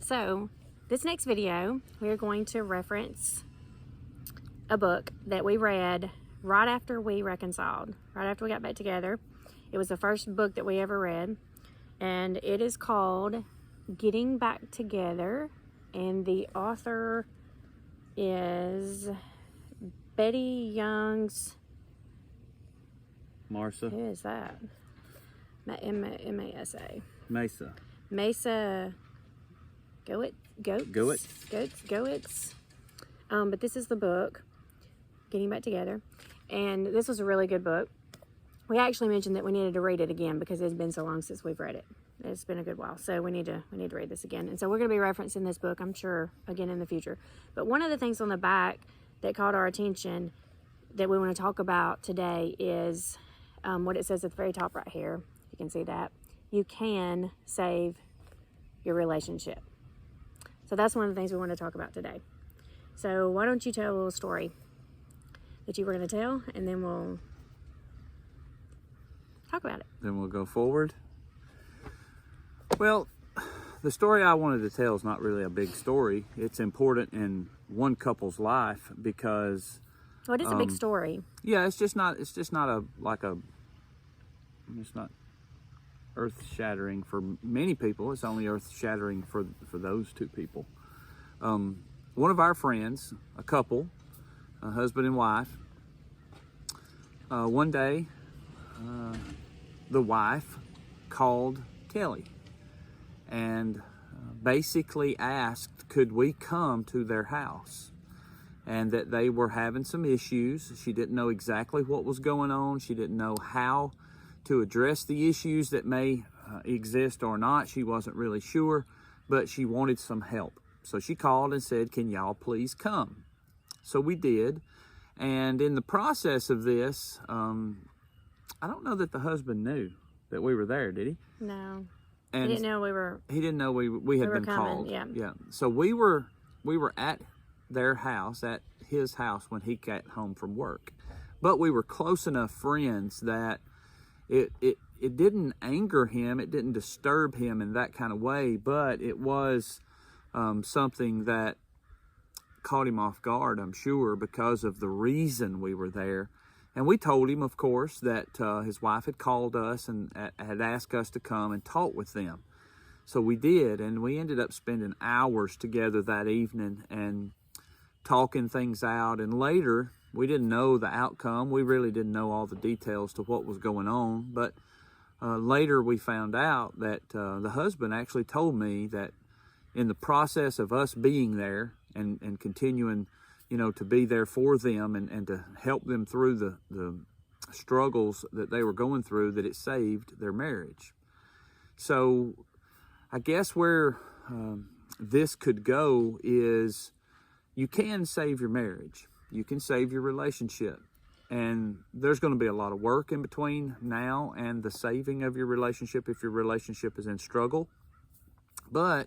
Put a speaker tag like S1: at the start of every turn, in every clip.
S1: So this next video, we're going to reference a book that we read right after we reconciled, right after we got back together. It was the first book that we ever read, and it is called Getting Back Together, and the author is Betty Young's.
S2: Marsa.
S1: Who is that? M-A-S-A.
S2: Mesa.
S1: Mesa Goetz. But this is the book, Getting Back Together. And this was a really good book. We actually mentioned that we needed to read it again because it's been so long since we've read it. It's been a good while. So we need to read this again. And so we're going to be referencing this book, I'm sure, again in the future. But one of the things on the back that caught our attention that we want to talk about today is what it says at the very top right here. You can see that. You can save your relationship. So that's one of the things we want to talk about today. So why don't you tell a little story that you were going to tell, and then we'll talk about it.
S2: Then we'll go forward. Well, the story I wanted to tell is not really a big story. It's important in one couple's life because
S1: Well, it is a big story.
S2: yeah, it's not earth-shattering for many people. It's only earth-shattering for those two people. One of our friends, a couple, a husband and wife, one day the wife called Kelly and basically asked, could we come to their house? And that they were having some issues. She didn't know exactly what was going on. She didn't know how to address the issues that may exist or not. She wasn't really sure, but she wanted some help. So she called and said, can y'all please come? So we did. And in the process of this, I don't know that the husband knew that we were there, did he?
S1: No.
S2: And
S1: He didn't know we were.
S2: He didn't know we had been
S1: coming,
S2: called.
S1: yeah.
S2: So we were at their house, at his house, when he got home from work. But we were close enough friends that it didn't anger him, it didn't disturb him in that kind of way, but it was something that caught him off guard, I'm sure, because of the reason we were there. And we told him, of course, that his wife had called us and had asked us to come and talk with them. So we did, and we ended up spending hours together that evening and talking things out. And later, we didn't know the outcome. We really didn't know all the details to what was going on. But later we found out that the husband actually told me that in the process of us being there and continuing, to be there for them and to help them through the struggles that they were going through, that it saved their marriage. So I guess where this could go is you can save your marriage. You can save your relationship. And there's going to be a lot of work in between now and the saving of your relationship if your relationship is in struggle. But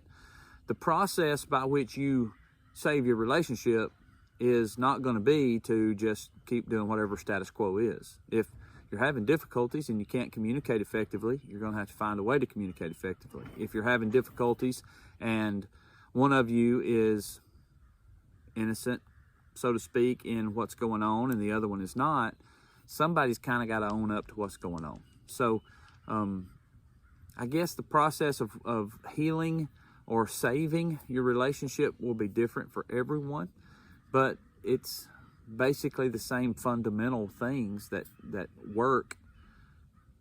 S2: the process by which you save your relationship is not going to be to just keep doing whatever status quo is. If you're having difficulties and you can't communicate effectively, you're going to have to find a way to communicate effectively. If you're having difficulties and one of you is innocent, so to speak, in what's going on and the other one is not, somebody's kind of got to own up to what's going on. So I guess the process of healing or saving your relationship will be different for everyone, but it's basically the same fundamental things that work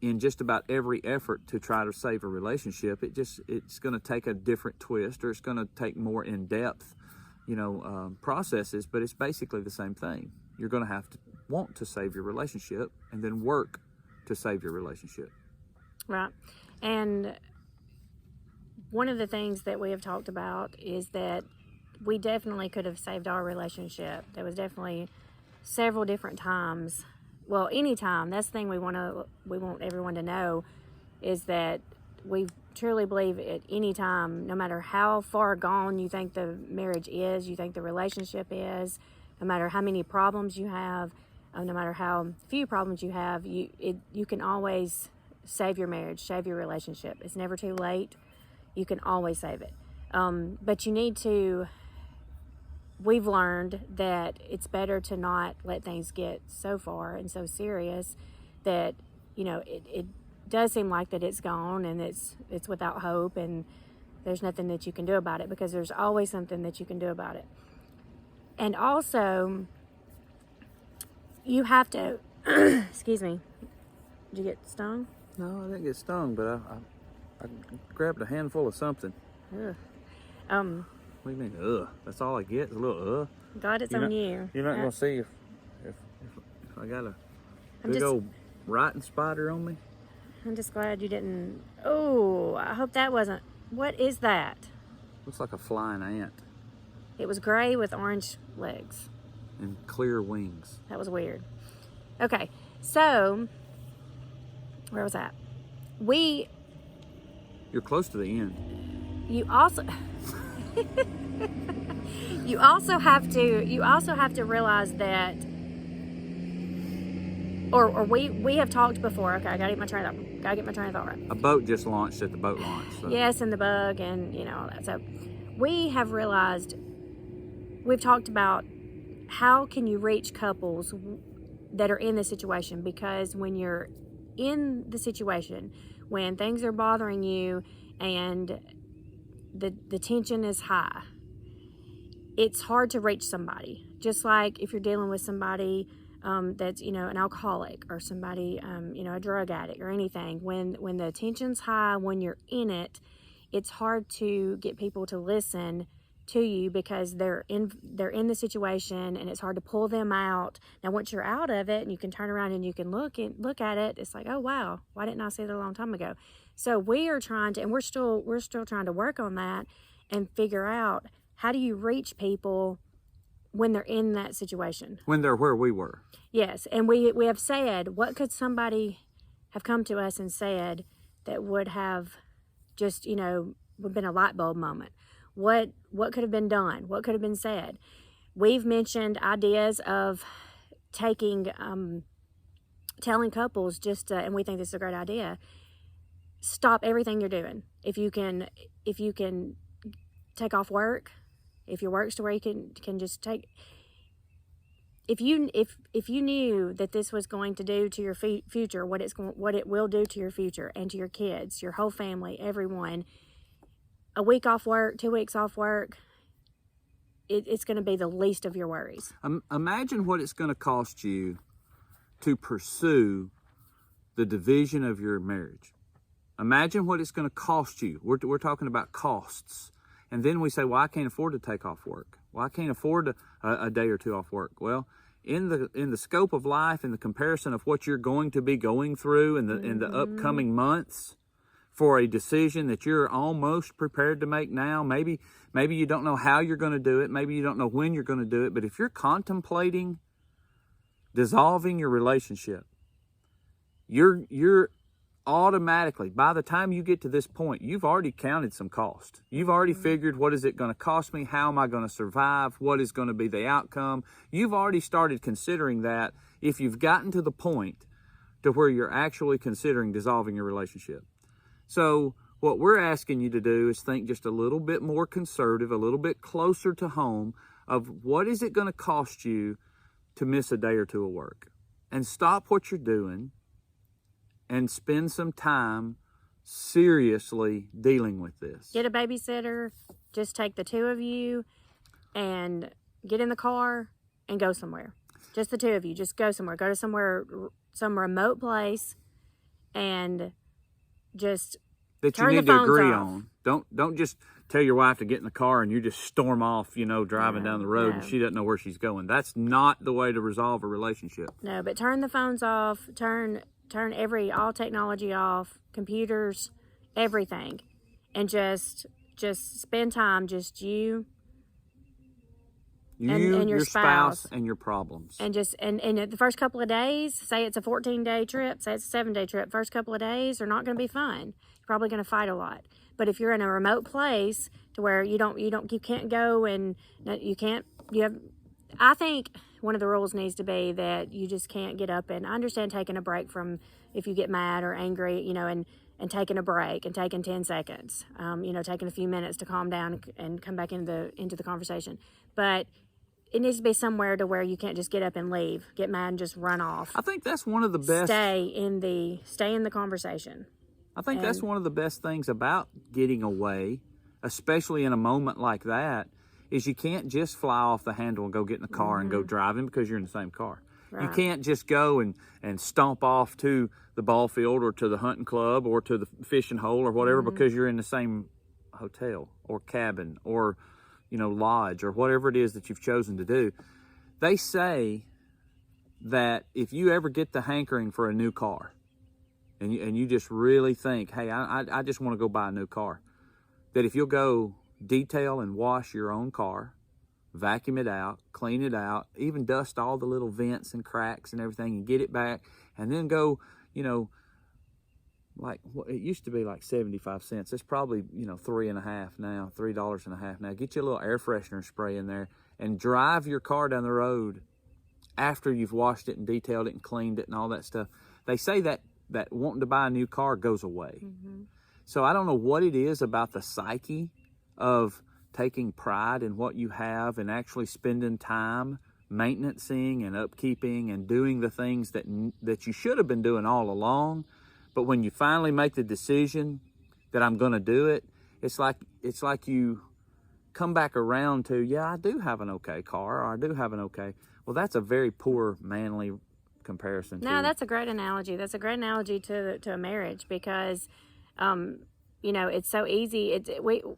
S2: in just about every effort to try to save a relationship. It's going to take a different twist, or it's going to take more in-depth processes, but it's basically the same thing. You're going to have to want to save your relationship and then work to save your relationship.
S1: Right. And one of the things that we have talked about is that we definitely could have saved our relationship. There was definitely several different times. Well, anytime. That's the thing we want everyone to know, is that we truly believe at any time, no matter how far gone you think the marriage is, you think the relationship is, no matter how many problems you have, no matter how few problems you have, you can always save your marriage, save your relationship. It's never too late. You can always save it. But you need to, we've learned that it's better to not let things get so far and so serious that, it does seem like that it's gone and it's without hope and there's nothing that you can do about it, because there's always something that you can do about it. And also, you have to, excuse me, did you get stung?
S2: No, I didn't get stung, but I grabbed a handful of something.
S1: Ugh.
S2: What do you mean, ugh? That's all I get, is a little ugh.
S1: God, it's on you.
S2: You're not going to see if I got a big old writing spider on me.
S1: I'm just glad you didn't. Oh, I hope that wasn't. What is that?
S2: Looks like a flying ant.
S1: It was gray with orange legs.
S2: And clear wings.
S1: That was weird. Okay, so where was that?
S2: You're close to the end.
S1: You also you also have to realize that, or we have talked before. Okay, I gotta get my train of thought right.
S2: A boat just launched at the boat launch. So.
S1: Yes, and the bug and all that. So we have realized, we've talked about how can you reach couples that are in this situation, because when you're in the situation, when things are bothering you and the tension is high, it's hard to reach somebody. Just like if you're dealing with somebody that's an alcoholic, or somebody a drug addict or anything, when the tension's high, when you're in it, it's hard to get people to listen to you, because they're in the situation and it's hard to pull them out. Now once you're out of it and you can turn around and you can look at it, it's like, oh wow, why didn't I see that a long time ago? So we are trying to, and we're still trying to work on that and figure out, how do you reach people when they're in that situation,
S2: when they're where we were.
S1: Yes. And we have said, what could somebody have come to us and said that would have just would been a light bulb moment? What could have been done? What could have been said? We've mentioned ideas of telling couples and we think this is a great idea. Stop everything you're doing. If you can take off work, if your work's to where you can just take. If you knew that this was going to do to your future, what it will do to your future and to your kids, your whole family, everyone. A week off work, 2 weeks off work, it's going to be the least of your worries.
S2: Imagine what it's going to cost you to pursue the division of your marriage. Imagine what it's going to cost you. We're talking about costs. And then we say, well, I can't afford to take off work. Well, I can't afford a day or two off work. Well, in the scope of life, in the comparison of what you're going to be going through in the upcoming months, for a decision that you're almost prepared to make now. Maybe you don't know how you're going to do it. Maybe you don't know when you're going to do it. But if you're contemplating dissolving your relationship, you're automatically, by the time you get to this point, you've already counted some cost. You've already figured, what is it going to cost me? How am I going to survive? What is going to be the outcome? You've already started considering that if you've gotten to the point to where you're actually considering dissolving your relationship. So what we're asking you to do is think just a little bit more conservative, a little bit closer to home, of what is it going to cost you to miss a day or two of work, and stop what you're doing and spend some time seriously dealing with this.
S1: Get a babysitter, just take the two of you and get in the car and go somewhere. Just the two of you, just go somewhere. Go to some remote place and just
S2: that you need to agree on. Don't just tell your wife to get in the car and you just storm off, driving down the road and she doesn't know where she's going. That's not the way to resolve a relationship.
S1: No, but turn the phones off, turn all technology off, computers, everything, and just spend time, just you and your spouse
S2: and your problems.
S1: And the first couple of days, say it's a 14-day trip, say it's a 7-day trip, first couple of days are not going to be fun. You're probably going to fight a lot. But if you're in a remote place to where you can't go and I think one of the rules needs to be that you just can't get up, and I understand taking a break from if you get mad or angry, and taking a break and taking 10 seconds, taking a few minutes to calm down and come back into the conversation. But it needs to be somewhere to where you can't just get up and leave, get mad and just run off.
S2: I think that's one of the best.
S1: Stay in the conversation.
S2: I think that's one of the best things about getting away, especially in a moment like that, is you can't just fly off the handle and go get in the car and go driving because you're in the same car. Right. You can't just go and stomp off to the ball field or to the hunting club or to the fishing hole or whatever because you're in the same hotel or cabin or, lodge or whatever it is that you've chosen to do. They say that if you ever get the hankering for a new car and you just really think, hey, I just want to go buy a new car, that if you'll go detail and wash your own car, vacuum it out, clean it out, even dust all the little vents and cracks and everything and get it back, and then go, like it used to be like 75 cents. It's probably, $3.50 now, $3.50 now. Get you a little air freshener spray in there and drive your car down the road after you've washed it and detailed it and cleaned it and all that stuff. They say that wanting to buy a new car goes away. So I don't know what it is about the psyche of taking pride in what you have and actually spending time maintaining and upkeeping and doing the things that you should have been doing all along. But when you finally make the decision that I'm going to do it, it's like you come back around to, yeah, I do have an okay car, or I do have an okay. Well, that's a very poor manly comparison.
S1: No, that's a great analogy. That's a great analogy to a marriage because, it's so easy.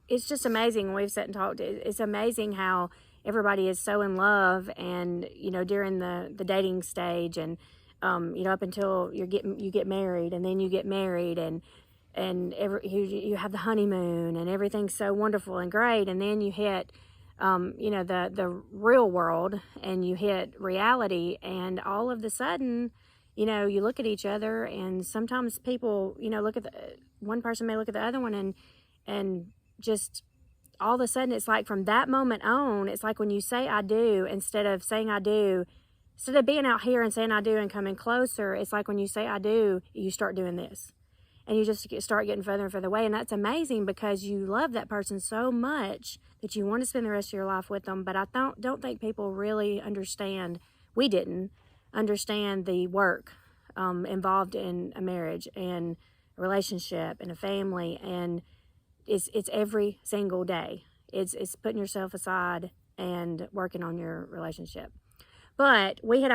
S1: It's just amazing. We've sat and talked. It's amazing how everybody is so in love, and during the dating stage, and up until you get married, and then you get married, and you have the honeymoon, and everything's so wonderful and great, and then you hit the real world, and you hit reality, and all of the sudden, you look at each other, and sometimes people, look at one person may look at the other one, and just all of a sudden, it's like from that moment on, it's like when you say I do, instead of saying I do, instead of being out here and saying I do and coming closer, it's like when you say I do, you start doing this. And you just start getting further and further away. And that's amazing because you love that person so much that you want to spend the rest of your life with them. But I don't think people really understand, we didn't understand the work involved in a marriage and a relationship and a family. And it's every single day. It's putting yourself aside and working on your relationship. But we had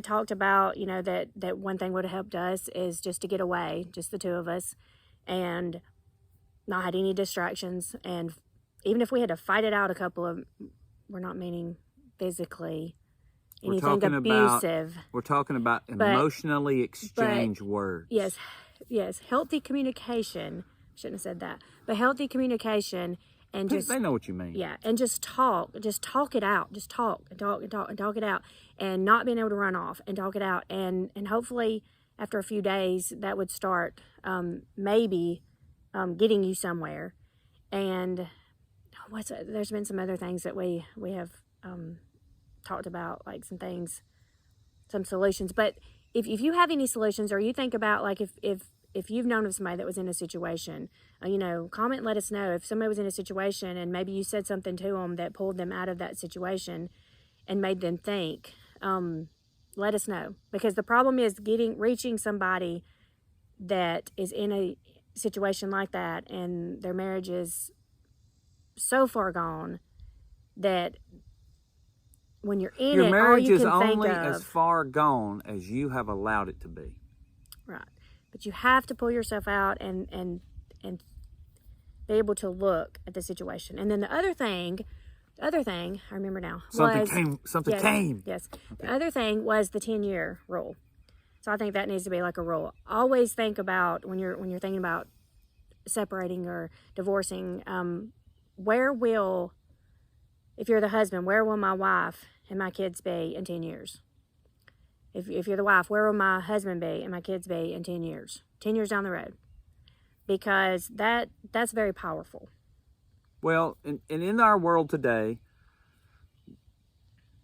S1: talked about, that one thing would have helped us is just to get away, just the two of us, and not had any distractions. And even if we had to fight it out we're not meaning physically, anything abusive.
S2: We're talking about emotionally exchange words.
S1: Yes, healthy communication. Shouldn't have said that. But healthy communication. And
S2: they know what you mean.
S1: Yeah, and just talk it out. Just talk it out, and not being able to run off and talk it out, and hopefully after a few days that would start maybe getting you somewhere. And there's been some other things that we have talked about, like some solutions. But if you have any solutions, or you think about like if you've known of somebody that was in a situation, comment, let us know. If somebody was in a situation and maybe you said something to them that pulled them out of that situation and made them think, let us know. Because the problem is reaching somebody that is in a situation like that and their marriage is so far gone that when you're in
S2: your
S1: it,
S2: marriage
S1: all you
S2: is
S1: can think
S2: only
S1: of,
S2: as far gone as you have allowed it to be.
S1: Right. But you have to pull yourself out and be able to look at the situation. And then the other thing, I remember now.
S2: Something came.
S1: Yes. Okay. The other thing was the 10-year rule. So I think that needs to be like a rule. Always think about when you're thinking about separating or divorcing, if you're the husband, where will my wife and my kids be in 10 years? If you're the wife, where will my husband be and my kids be in 10 years? 10 years down the road. Because that's very powerful.
S2: Well, and in our world today,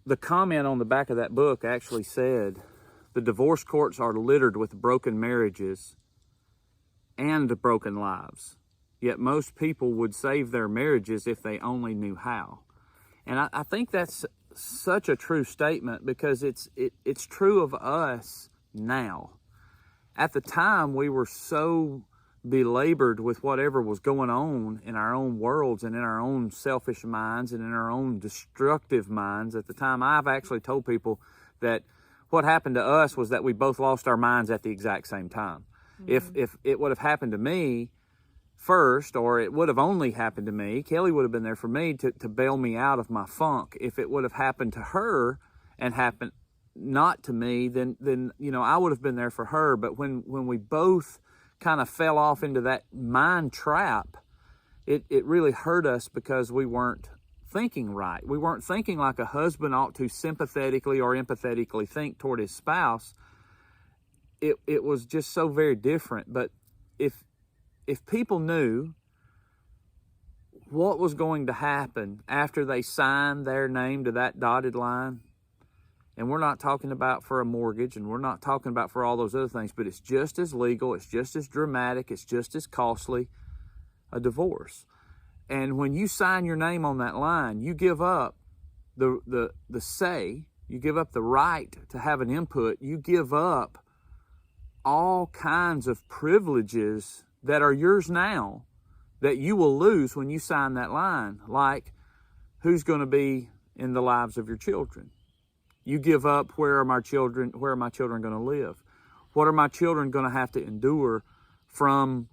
S2: the comment on the back of that book actually said, the divorce courts are littered with broken marriages and broken lives. Yet most people would save their marriages if they only knew how. And I think that's such a true statement, because it's true of us now. At the time, we were so belabored with whatever was going on in our own worlds and in our own selfish minds and in our own destructive minds. At the time, I've actually told people that what happened to us was that we both lost our minds at the exact same time. Mm-hmm. If it would have happened to me first, or it would have only happened to me, Kelly would have been there for me to bail me out of my funk. If it would have happened to her and happened not to me, then I would have been there for her. But when we both kind of fell off into that mind trap, it really hurt us, because we weren't thinking right. We weren't thinking like a husband ought to sympathetically or empathetically think toward his spouse. It was just so very different. But if people knew what was going to happen after they signed their name to that dotted line, and we're not talking about for a mortgage, and we're not talking about for all those other things, but it's just as legal, it's just as dramatic, it's just as costly, a divorce. And when you sign your name on that line, you give up the say, you give up the right to have an input, you give up all kinds of privileges that are yours now that you will lose when you sign that line, like who's going to be in the lives of your children. You give up, where are my children going to live? What are my children going to have to endure from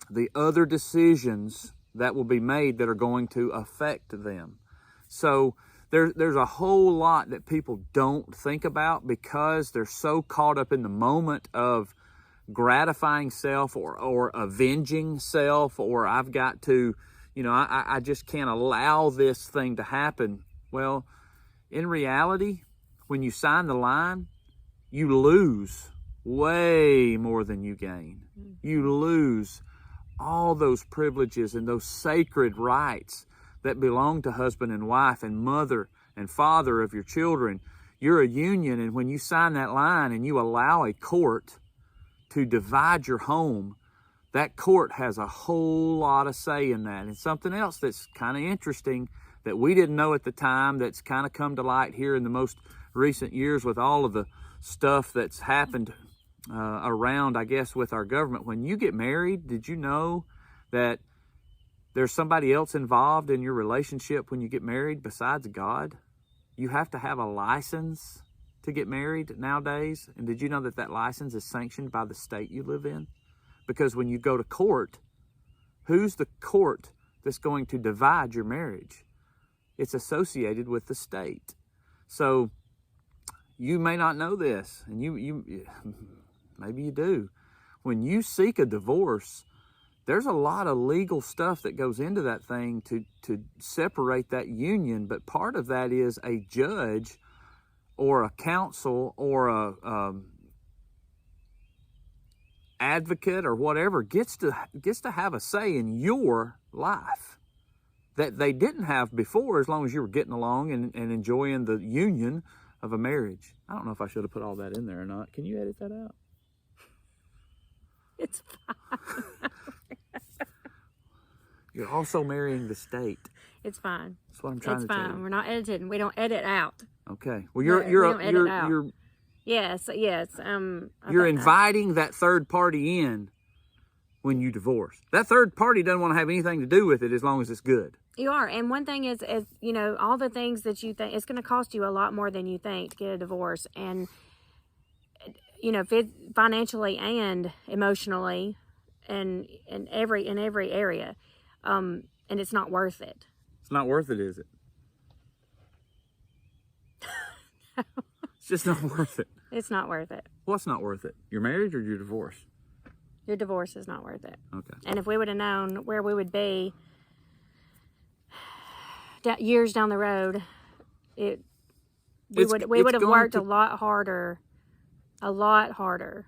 S2: the other decisions that will be made that are going to affect them? So there's a whole lot that people don't think about, because they're so caught up in the moment of gratifying self or avenging self, or I've got to, I just can't allow this thing to happen. Well, in reality, when you sign the line, you lose way more than you gain. You lose all those privileges and those sacred rights that belong to husband and wife and mother and father of your children. You're a union, and when you sign that line and you allow a court to divide your home, that court has a whole lot of say in that. And something else that's kind of interesting that we didn't know at the time, that's kind of come to light here in the most recent years with all of the stuff that's happened around, I guess, with our government. When you get married, did you know that there's somebody else involved in your relationship when you get married besides God? You have to have a license to get married nowadays. And did you know that license is sanctioned by the state you live in? Because when you go to court, who's the court that's going to divide your marriage? It's associated with the state. So you may not know this, and you maybe you do. When you seek a divorce, there's a lot of legal stuff that goes into that thing to separate that union. But part of that is a judge or a counsel or a advocate or whatever gets to have a say in your life that they didn't have before, as long as you were getting along and enjoying the union of a marriage. I don't know if I should have put all that in there or not. Can you edit that out?
S1: It's fine.
S2: You're also marrying the state.
S1: It's fine.
S2: That's what I'm trying to tell you.
S1: It's fine. We're not editing. We don't edit out.
S2: Okay. Well, you're
S1: Yes.
S2: You're inviting that third party in when you divorce. That third party doesn't want to have anything to do with it as long as it's good.
S1: You are. And one thing is, all the things that you think, it's going to cost you a lot more than you think to get a divorce. And, if it financially and emotionally and in every area, and it's not worth it.
S2: It's not worth it, is it?
S1: No.
S2: It's just not worth it.
S1: It's not worth it.
S2: What's not worth it? Your marriage or your divorce?
S1: Your divorce is not worth it.
S2: Okay.
S1: And if we would have known where we would be years down the road, we would have worked a lot harder to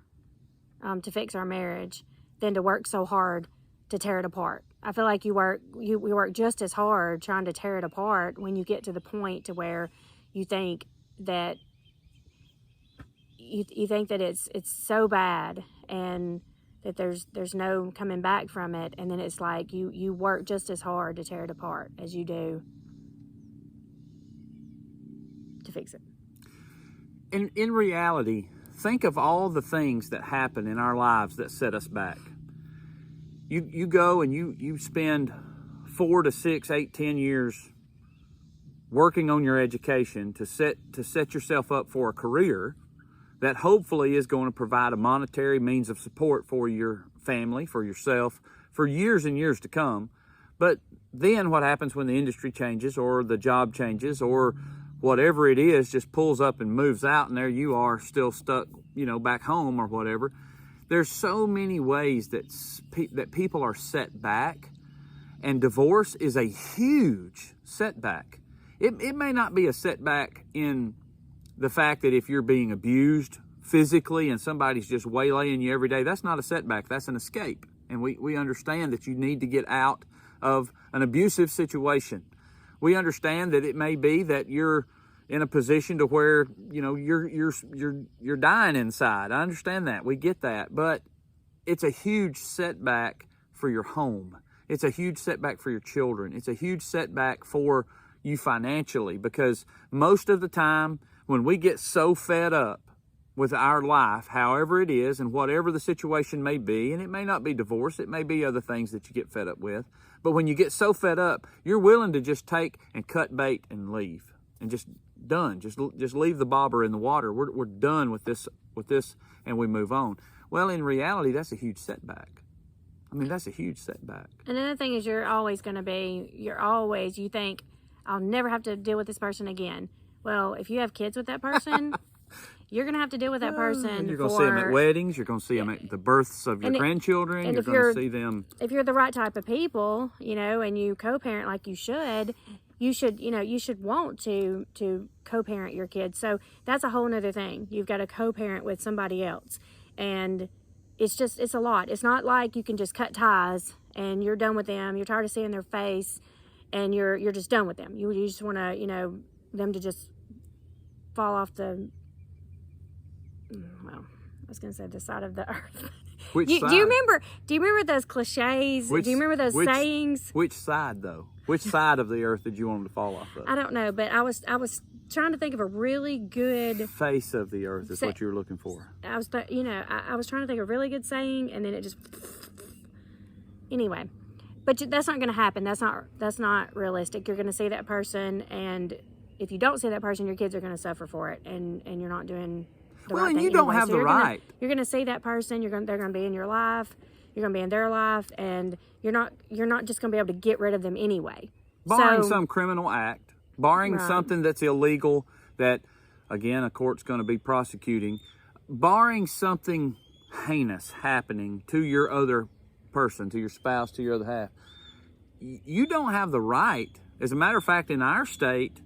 S1: fix our marriage than to work so hard to tear it apart. I feel like we work just as hard trying to tear it apart when you get to the point to where you think that it's so bad and that there's no coming back from it, and then it's like you work just as hard to tear it apart as you do to fix it.
S2: In reality, think of all the things that happen in our lives that set us back. You go and you spend 4 to 6, 8, 10 years working on your education to set yourself up for a career that hopefully is going to provide a monetary means of support for your family, for yourself, for years and years to come. But then what happens when the industry changes or the job changes or whatever it is just pulls up and moves out, and there you are still stuck, back home or whatever. There's so many ways that people are set back, and divorce is a huge setback. It may not be a setback in the fact that if you're being abused physically and somebody's just waylaying you every day, that's not a setback, that's an escape. And we understand that you need to get out of an abusive situation. We understand that it may be that you're in a position to where, you're dying inside. I understand that. We get that. But it's a huge setback for your home. It's a huge setback for your children. It's a huge setback for you financially, because most of the time when we get so fed up with our life, however it is and whatever the situation may be, and it may not be divorce, it may be other things that you get fed up with, but when you get so fed up, you're willing to just take and cut bait and leave, and just done. Just leave the bobber in the water. We're done with this, and we move on. Well, in reality, that's a huge setback. I mean, that's a huge setback.
S1: Another thing is you think, I'll never have to deal with this person again. Well, if you have kids with that person, you're going to have to deal with that person.
S2: You're going to see them at weddings. You're going to see them at the births of your grandchildren. You're going to see them.
S1: If you're the right type of people, and you co-parent like you should want to co-parent your kids. So that's a whole nother thing. You've got to co-parent with somebody else. And it's a lot. It's not like you can just cut ties and you're done with them. You're tired of seeing their face and you're just done with them. You just want to, them to just fall off the, I was going to say the side of the earth.
S2: Which side?
S1: Do you remember those cliches? Do you remember those sayings?
S2: Which side, though? Which side of the earth did you want them to fall off of?
S1: I don't know, but I was trying to think of a really good
S2: face of the earth is what you were looking for.
S1: I was I was trying to think of a really good saying, and then it just anyway. But that's not going to happen. That's not realistic. You're going to see that person, and if you don't see that person, your kids are going to suffer for it, and you're not doing the right thing.
S2: And you don't have the right.
S1: You're going to see that person. They're going to be in your life. You're going to be in their life, and you're not just going to be able to get rid of them anyway.
S2: Barring some criminal act, barring something that's illegal that, again, a court's going to be prosecuting, barring something heinous happening to your other person, to your spouse, to your other half, you don't have the right. As a matter of fact, in our state,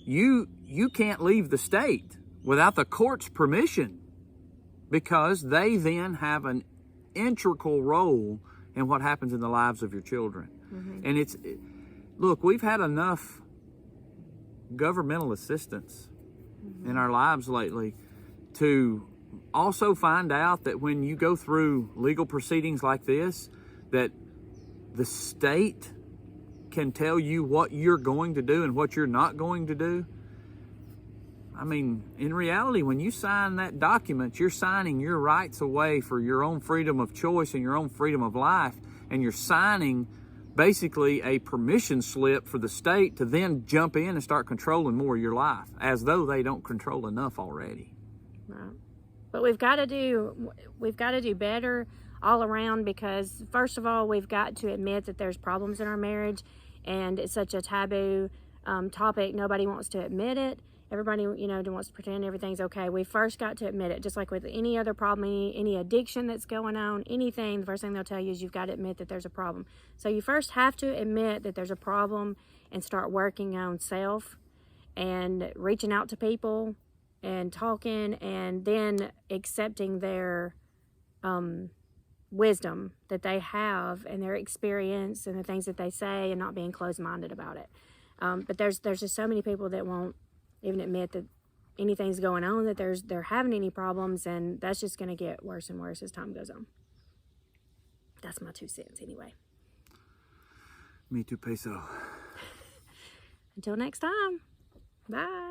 S2: you can't leave the state without the court's permission, because they then have an integral role in what happens in the lives of your children. Mm-hmm. And look, we've had enough governmental assistance in our lives lately to also find out that when you go through legal proceedings like this, that the state can tell you what you're going to do and what you're not going to do. I mean, in reality, when you sign that document, you're signing your rights away for your own freedom of choice and your own freedom of life, and you're signing basically a permission slip for the state to then jump in and start controlling more of your life, as though they don't control enough already.
S1: Right. But we've got to do better all around, because first of all, we've got to admit that there's problems in our marriage, and it's such a taboo topic. Nobody wants to admit it. Everybody, wants to pretend everything's okay. We first got to admit it, just like with any other problem, any addiction that's going on, anything, the first thing they'll tell you is you've got to admit that there's a problem. So you first have to admit that there's a problem and start working on self and reaching out to people and talking, and then accepting their wisdom that they have and their experience and the things that they say, and not being closed-minded about it. But there's just so many people that won't even admit that anything's going on, that they're having any problems, and that's just going to get worse and worse as time goes on. That's my 2 cents anyway.
S2: Me too, peso.
S1: Until next time. Bye.